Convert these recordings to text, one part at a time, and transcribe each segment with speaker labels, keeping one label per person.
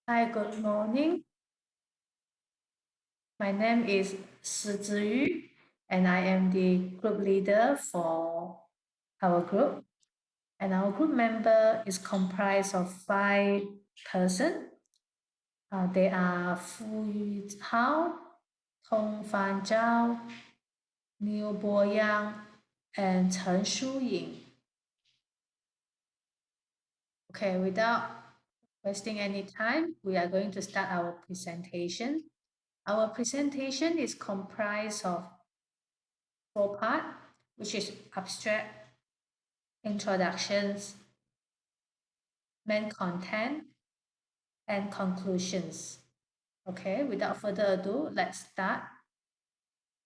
Speaker 1: Hi, good morning. My name is Shi and I am the group leader for our group. And our group member is comprised of 5 persons. They are Fu Hao, Tong Fan Zhao, Niu Boyang, and Chen Shuying. Okay, without wasting any time, we are going to start our presentation. Our presentation is comprised of 4 parts, which is abstract, introductions, main content, and conclusions. Okay, without further ado, let's start.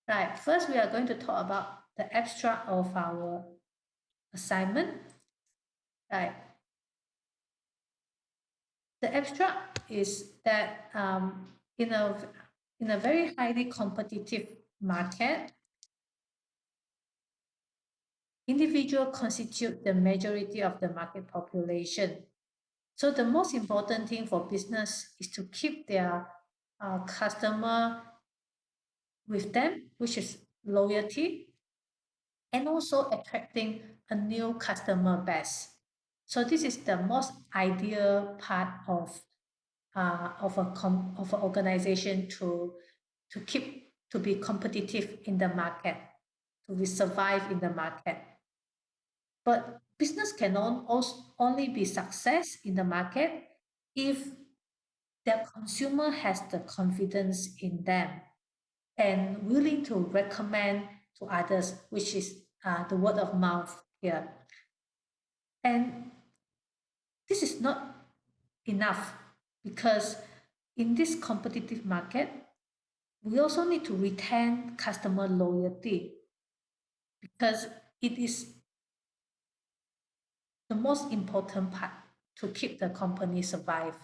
Speaker 1: Right, first we are going to talk about the abstract of our assignment. Right. The abstract is that in a very highly competitive market, individuals constitute the majority of the market population. So the most important thing for business is to keep their customer with them, which is loyalty, and also attracting a new customer base. So this is the most ideal part of an organization to be competitive in the market, to survive in the market. But business can only be success in the market if their consumer has the confidence in them and willing to recommend to others, which is the word of mouth here. And this is not enough because in this competitive market, we also need to retain customer loyalty because it is the most important part to keep the company survive.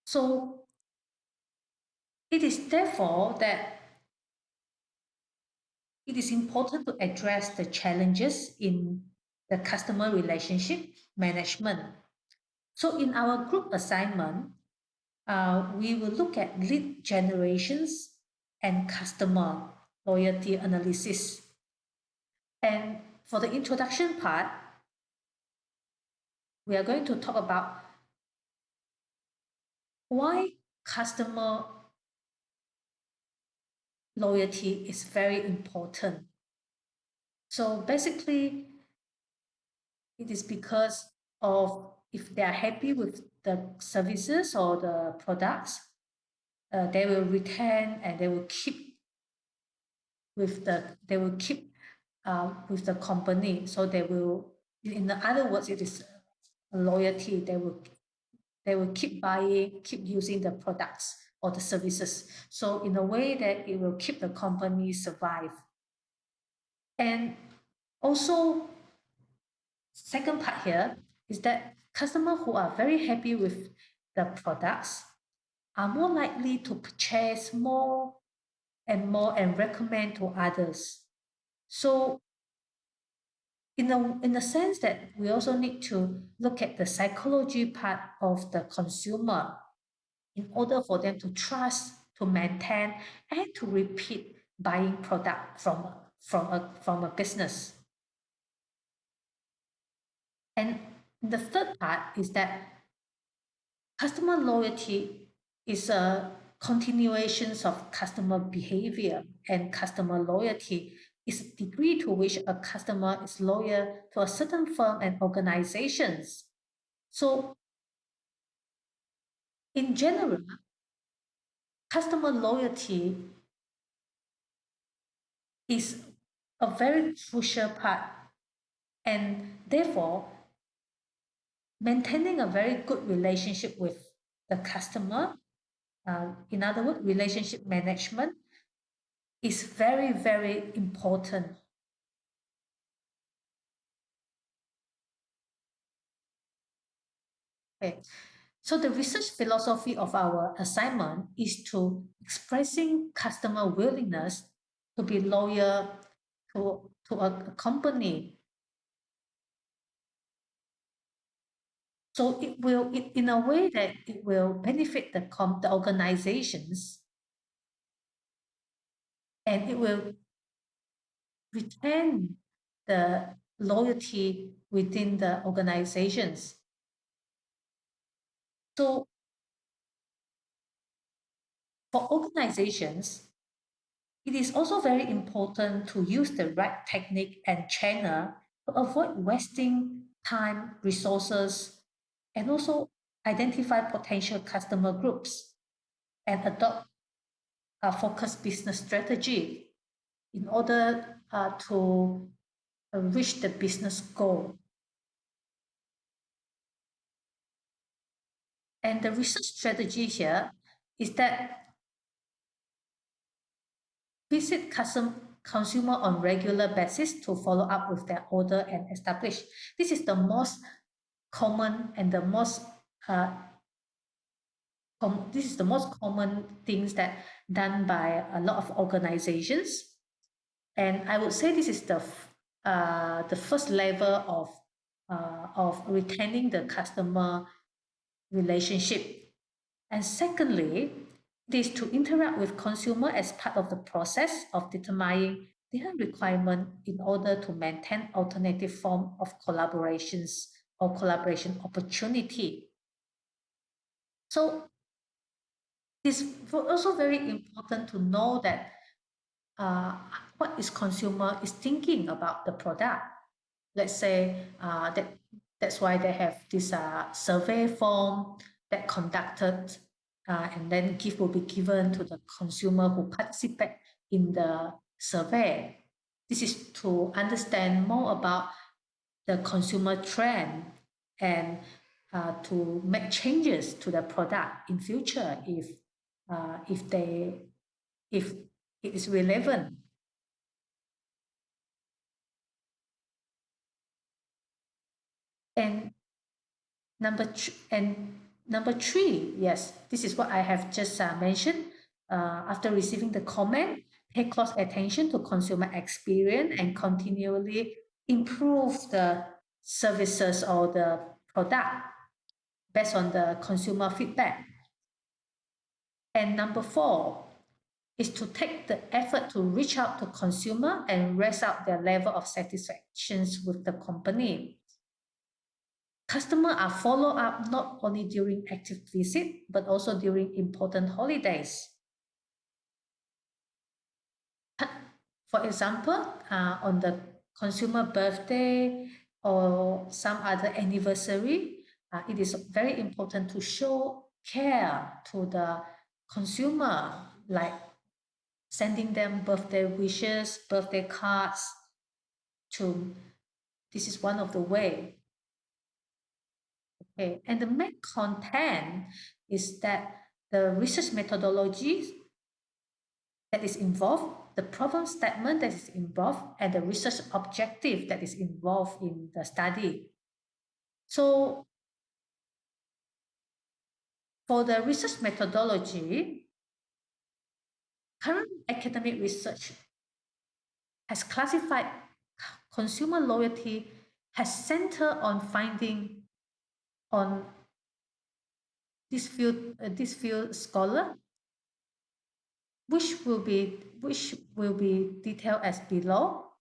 Speaker 1: So it is therefore that it is important to address the challenges in the customer relationship management. So in our group assignment, we will look at lead generations and customer loyalty analysis. And for the introduction part, we are going to talk about why customer loyalty is very important. So basically, it is because of if they are happy with the services or the products, they will retain and they will keep with the company. So they will, in other words, it is loyalty. They will keep buying, keep using the products or the services. So in a way that it will keep the company survive. And also, second part here is that customers who are very happy with the products are more likely to purchase more and recommend to others. So in the sense that we also need to look at the psychology part of the consumer in order for them to trust, to maintain, and to repeat buying product from a business. And the third part is that customer loyalty is a continuation of customer behavior, and customer loyalty is a degree to which a customer is loyal to a certain firm and organizations. So in general, customer loyalty is a very crucial part, and therefore maintaining a very good relationship with the customer, in other words, relationship management, is very, very important. Okay, So the research philosophy of our assignment is to expressing customer willingness to be loyal to a company. So it will, in a way that it will benefit the organizations, and it will retain the loyalty within the organizations. So for organizations, it is also very important to use the right technique and channel to avoid wasting time, resources, and also identify potential customer groups and adopt a focused business strategy in order to reach the business goal. And the research strategy here is that visit consumer on regular basis to follow up with their order and establish. This is the most common and the most this is the most common things that done by a lot of organizations. And I would say this is the first level of retaining the customer relationship. And secondly, it is to interact with consumer as part of the process of determining their requirement in order to maintain alternative form of collaborations or collaboration opportunity. So it's also very important to know that what is consumer is thinking about the product. Let's say that's why they have this survey form that conducted, and then gift will be given to the consumer who participate in the survey. This is to understand more about the consumer trend and to make changes to the product in future if it is relevant. And number three, yes, this is what I have just mentioned. After receiving the comment, pay close attention to consumer experience and continually improve the services or the product based on the consumer feedback. And number four is to take the effort to reach out to consumer and raise up their level of satisfaction with the company. Customers are follow up not only during active visit, but also during important holidays. For example, on the consumer birthday or some other anniversary, it is very important to show care to the consumer, like sending them birthday wishes, birthday cards. This is one of the way. Okay, and the main content is that the research methodology that is involved, the problem statement that is involved, and the research objective that is involved in the study. So for the research methodology, current academic research has classified consumer loyalty has centered on finding on this field scholar, which will be detailed as below.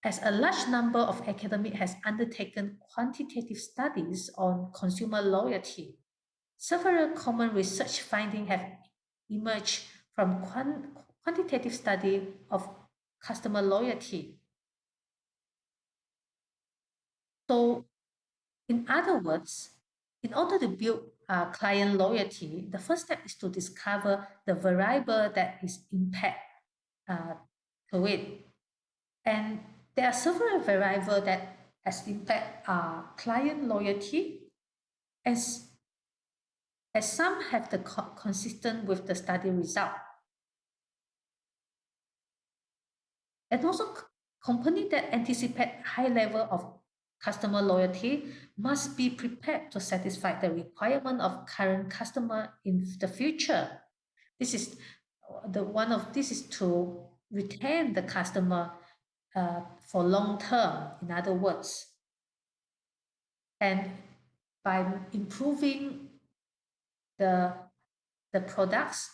Speaker 1: As a large number of academics has undertaken quantitative studies on consumer loyalty, several common research findings have emerged from quantitative study of customer loyalty. So, in other words, in order to build client loyalty, the first step is to discover the variable that is impact to it. And there are several variables that has impact client loyalty, as some have the consistent with the study result. And also company that anticipate high level of customer loyalty must be prepared to satisfy the requirement of current customer in the future. This is this is to retain the customer for long term, in other words. And by improving the products,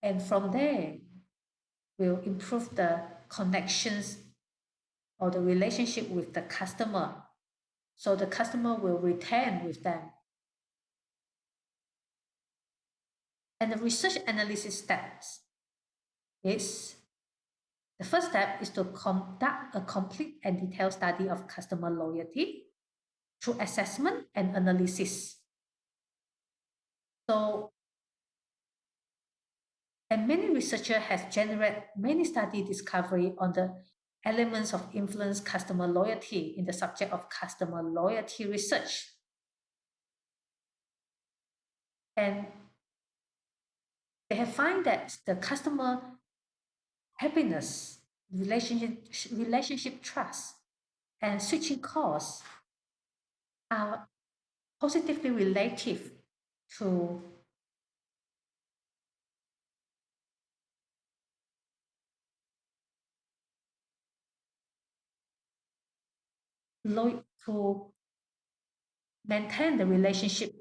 Speaker 1: and from there will improve the connections or the relationship with the customer, so the customer will retain with them. And the research analysis steps is, the first step is to conduct a complete and detailed study of customer loyalty through assessment and analysis. So, and many researchers have generated many study discovery on the elements of influence customer loyalty in the subject of customer loyalty research. And they have found that the customer happiness, relationship trust, and switching costs are positively relative to maintain the relationship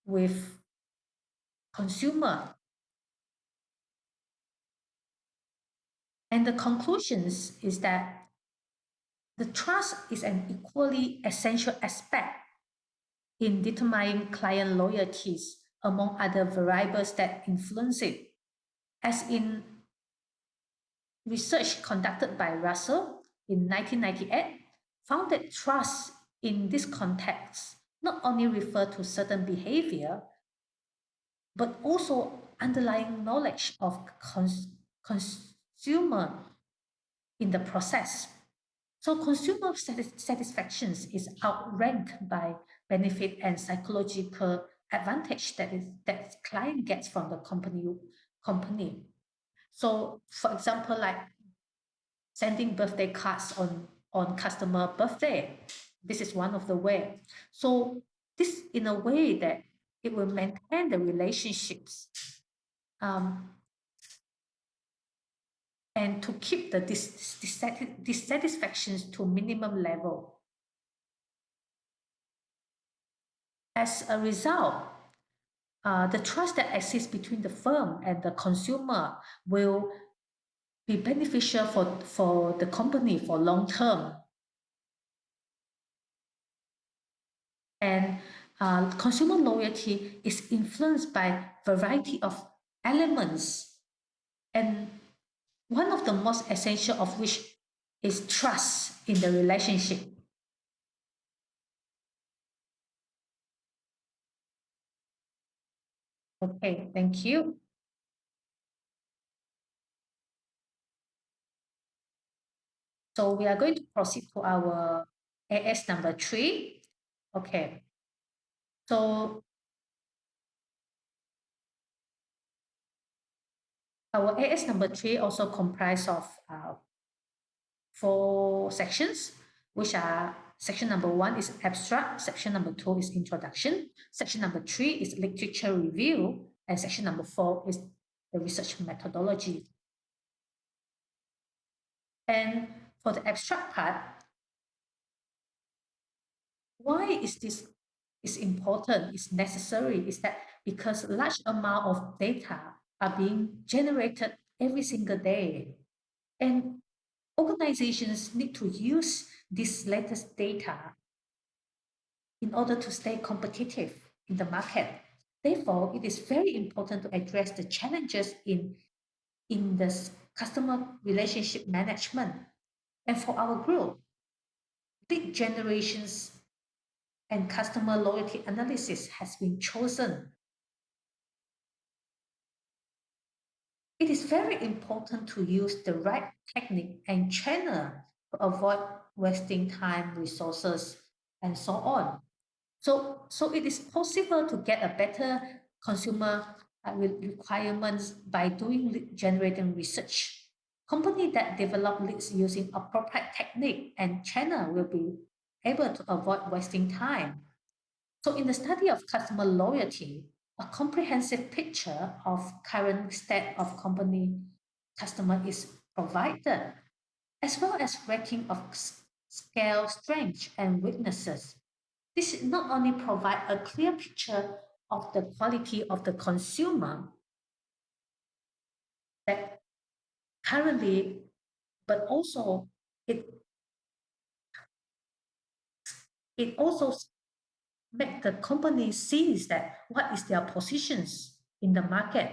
Speaker 1: with consumer. And the conclusions is that the trust is an equally essential aspect in determining client loyalties among other variables that influence it. As in research conducted by Russell in 1998, found that trust in this context not only refer to certain behavior, but also underlying knowledge of consumer in the process. So consumer satisfaction is outranked by benefit and psychological advantage that client gets from the company. So for example, like sending birthday cards on customer birthday, this is one of the way. So this in a way that it will maintain the relationships and to keep the dissatisfactions to minimum level. As a result, the trust that exists between the firm and the consumer will be beneficial for the company for long term. And consumer loyalty is influenced by a variety of elements, and one of the most essential of which is trust in the relationship. Okay, thank you. So we are going to proceed to our AS number 3. Okay. So our AS number 3 also comprised of 4 sections, which are section number 1 is abstract, section number 2 is introduction, section number 3 is literature review, and section number 4 is the research methodology. And for the abstract part, why is this important, is necessary, is that because large amount of data are being generated every single day, and organizations need to use this latest data in order to stay competitive in the market. Therefore, it is very important to address the challenges in the customer relationship management. And for our group, lead generations and customer loyalty analysis has been chosen. It is very important to use the right technique and channel to avoid wasting time, resources, and so on. So it is possible to get a better consumer requirements by doing lead generating research. Company that develop leads using appropriate technique and channel will be able to avoid wasting time. So in the study of customer loyalty, a comprehensive picture of current state of company customer is provided, as well as ranking of scale strengths and weaknesses. This not only provide a clear picture of the quality of the consumer that currently, but also it also make the company sees that what is their positions in the market.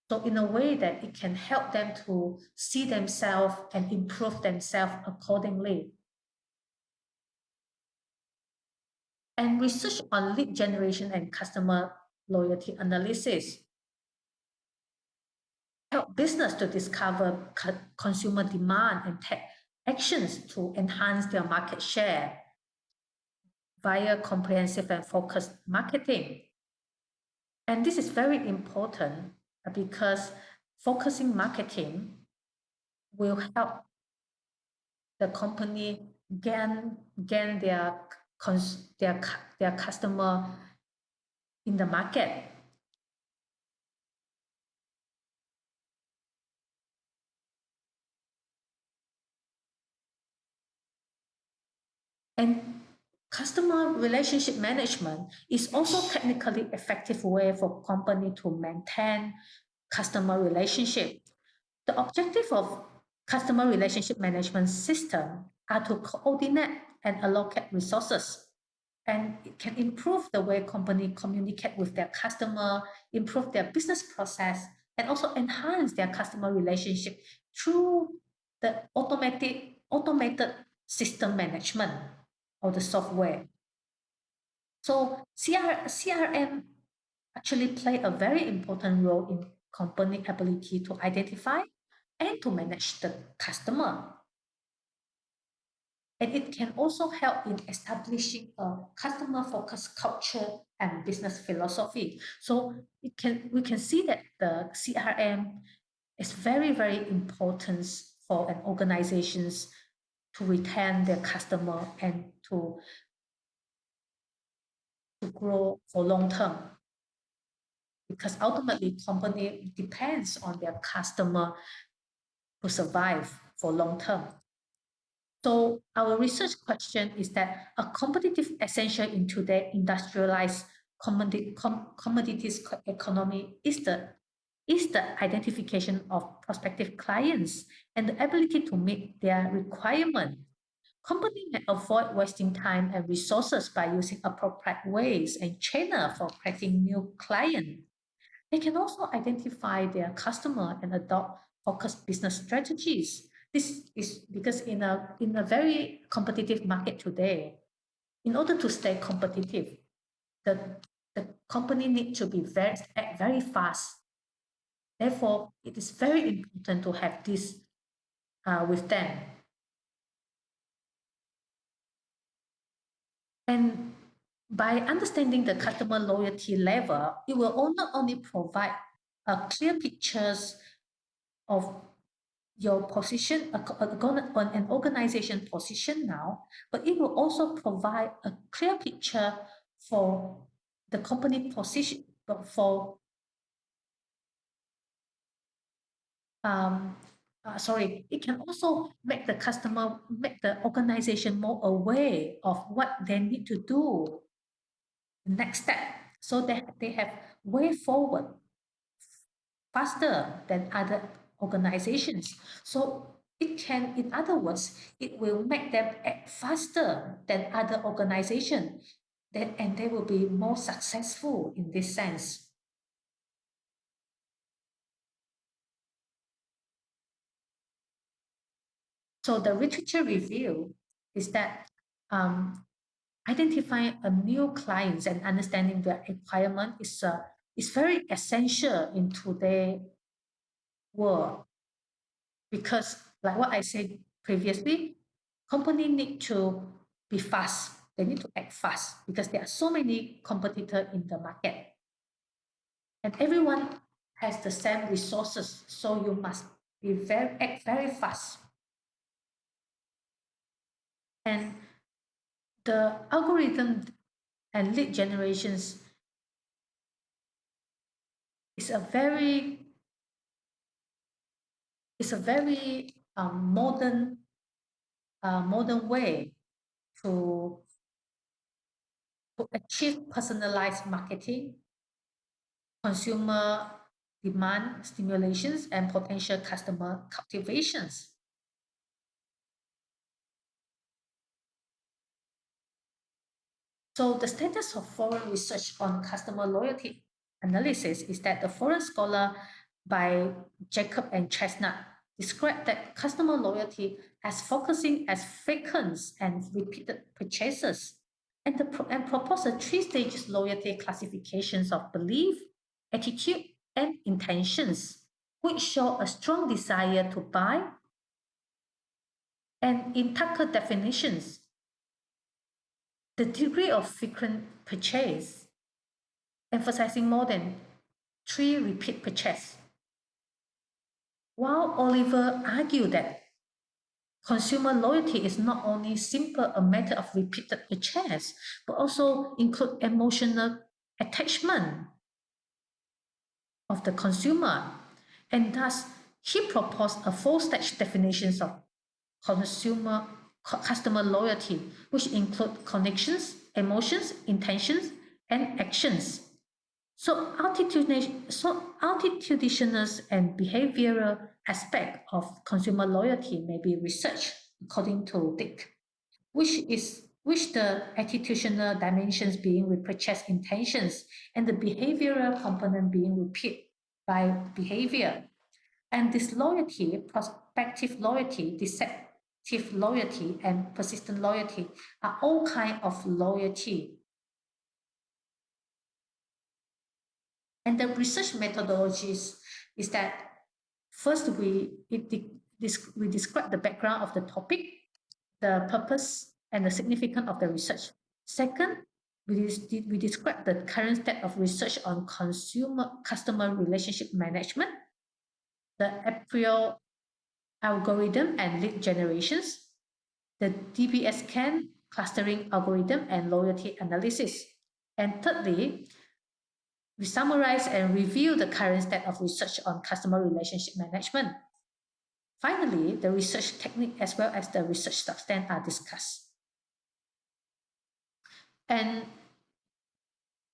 Speaker 1: So in a way that it can help them to see themselves and improve themselves accordingly. And research on lead generation and customer loyalty analysis help business to discover consumer demand and take actions to enhance their market share via comprehensive and focused marketing. And this is very important because focusing marketing will help the company gain their customer in the market. And customer relationship management is also technically effective way for company to maintain customer relationship. The objective of customer relationship management system are to coordinate and allocate resources, and it can improve the way company communicate with their customer, improve their business process, and also enhance their customer relationship through the automated system management or the software. So CRM actually play a very important role in company ability to identify and to manage the customer. And it can also help in establishing a customer-focused culture and business philosophy. So we can see that the CRM is very, very important for an organizations to retain their customer and to grow for long term. Because ultimately, company depends on their customer to survive for long term. So our research question is that a competitive essential in today's industrialized commodities economy is the identification of prospective clients and the ability to meet their requirement. Companies may avoid wasting time and resources by using appropriate ways and channel for attracting new clients. They can also identify their customer and adopt focused business strategies. This is because in a very competitive market today, in order to stay competitive, the company needs to be very fast. Therefore, it is very important to have this with them. And by understanding the customer loyalty level, it will not only provide clear pictures of your position, an organization position now, but it will also provide a clear picture for the company position, for it can also make the organization more aware of what they need to do next step, so that they have way forward faster than other organizations. So it can, in other words, it will make them act faster than other organizations, and they will be more successful in this sense. So the literature review is that identifying a new clients and understanding their requirement is very essential in today's world, because like what I said previously, company need to be fast. They need to act fast because there are so many competitors in the market, and everyone has the same resources. So you must act very fast. And the algorithm and lead generations is a very modern way to achieve personalized marketing, consumer demand stimulations, and potential customer captivations. So the status of foreign research on customer loyalty analysis is that the foreign scholar by Jacob and Chestnut described that customer loyalty as focusing as frequent and repeated purchases and propose a three stages loyalty classifications of belief, attitude, and intentions, which show a strong desire to buy. And in Tucker definitions, the degree of frequent purchase, emphasizing more than 3 repeat purchase. While Oliver argued that consumer loyalty is not only simple a matter of repeated purchase, but also include emotional attachment of the consumer. And thus, he proposed a four-stage definitions of customer loyalty, which include connections, emotions, intentions, and actions. So attitudinal and behavioral aspect of consumer loyalty may be researched according to Dick, which the attitudinal dimensions being repurchase intentions and the behavioral component being repeat by behavior. And disloyalty, prospective loyalty, deceptive loyalty, and persistent loyalty are all kinds of loyalty. And the research methodologies is that first we describe the background of the topic, the purpose and the significance of the research. Second, we describe the current state of research on customer relationship management, the April algorithm and lead generations, the DBS-CAN clustering algorithm and loyalty analysis. And thirdly, we summarize and review the current state of research on customer relationship management. Finally, the research technique as well as the research substance are discussed. And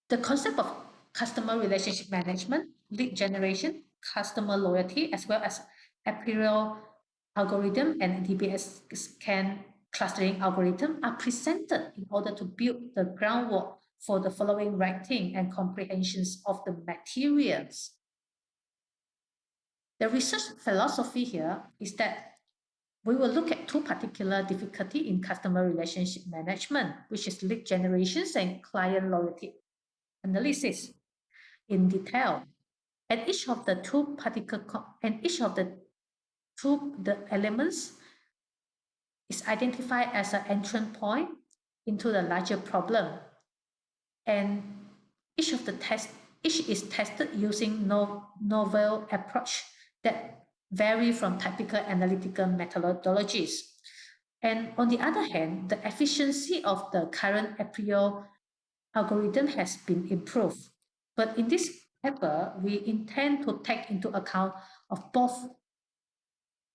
Speaker 1: the concept of customer relationship management, lead generation, customer loyalty, as well as April algorithm and DBS-CAN clustering algorithm are presented in order to build the groundwork for the following writing and comprehensions of the materials. The research philosophy here is that we will look at two particular difficulty in customer relationship management, which is lead generations and client loyalty analysis in detail. And each of the elements is identified as an entrance point into the larger problem. And each is tested using novel approach that vary from typical analytical methodologies. And on the other hand, the efficiency of the current April algorithm has been improved. But in this paper, we intend to take into account of both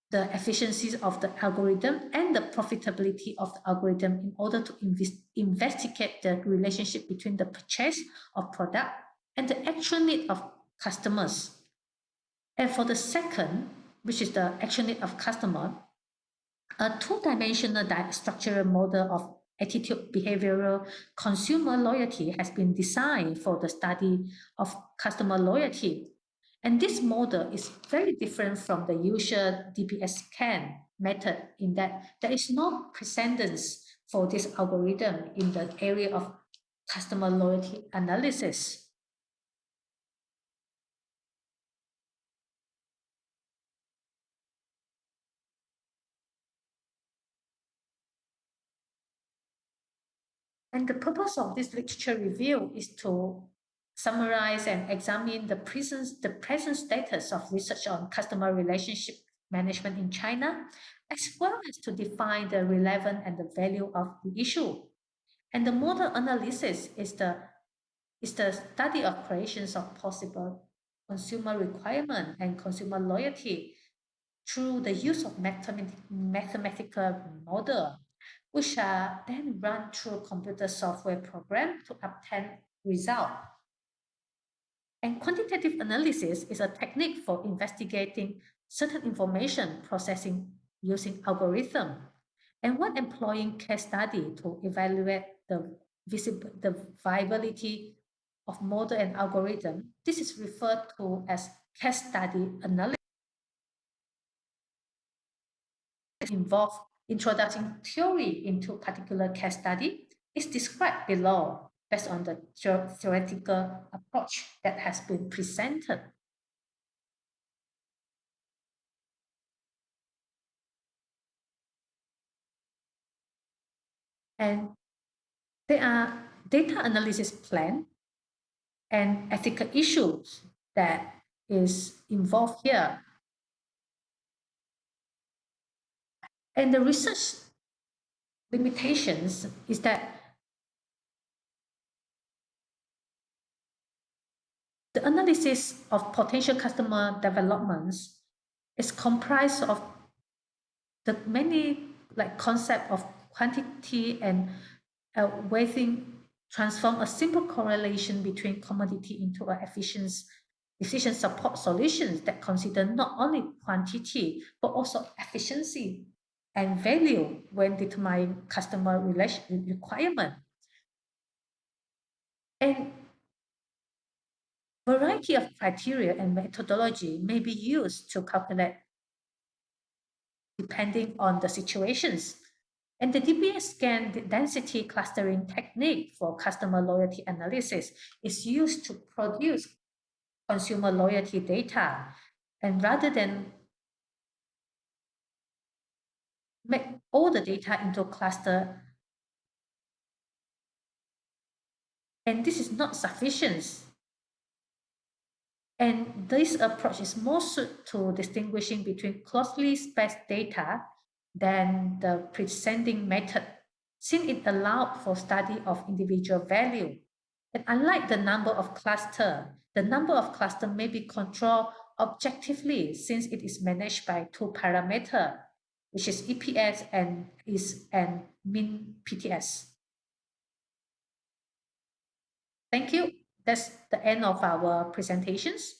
Speaker 1: the efficiencies of the algorithm and the profitability of the algorithm in order to investigate the relationship between the purchase of product and the actual need of customers. And for the second, which is the actual need of customer, a two-dimensional structural model of attitude behavioral consumer loyalty has been designed for the study of customer loyalty. And this model is very different from the usual DBS-CAN method in that there is no precedence for this algorithm in the area of customer loyalty analysis. And the purpose of this literature review is to summarize and examine the present status of research on customer relationship management in China, as well as to define the relevance and the value of the issue. And the model analysis is the study of creations of possible consumer requirement and consumer loyalty through the use of mathematical model, which are then run through computer software program to obtain result. And quantitative analysis is a technique for investigating certain information processing using algorithm. And when employing case study to evaluate the viability of model and algorithm, this is referred to as case study analysis. Involve introducing theory into particular case study is described below based on the theoretical approach that has been presented. And there are data analysis plan and ethical issues that is involved here. And the research limitations is that the analysis of potential customer developments is comprised of the many like concept of quantity and weighting transform a simple correlation between commodity into an efficient support solutions that consider not only quantity but also efficiency and value when determining customer requirement. And variety of criteria and methodology may be used to calculate depending on the situations. And the DBS scan density clustering technique for customer loyalty analysis is used to produce consumer loyalty data. And rather than make all the data into cluster, and this is not sufficient. And this approach is more suited to distinguishing between closely spaced data than the preceding method, since it allowed for study of individual value. And unlike the number of cluster may be controlled objectively since it is managed by two parameters, which is EPS and mean PTS. Thank you. That's the end of our presentations.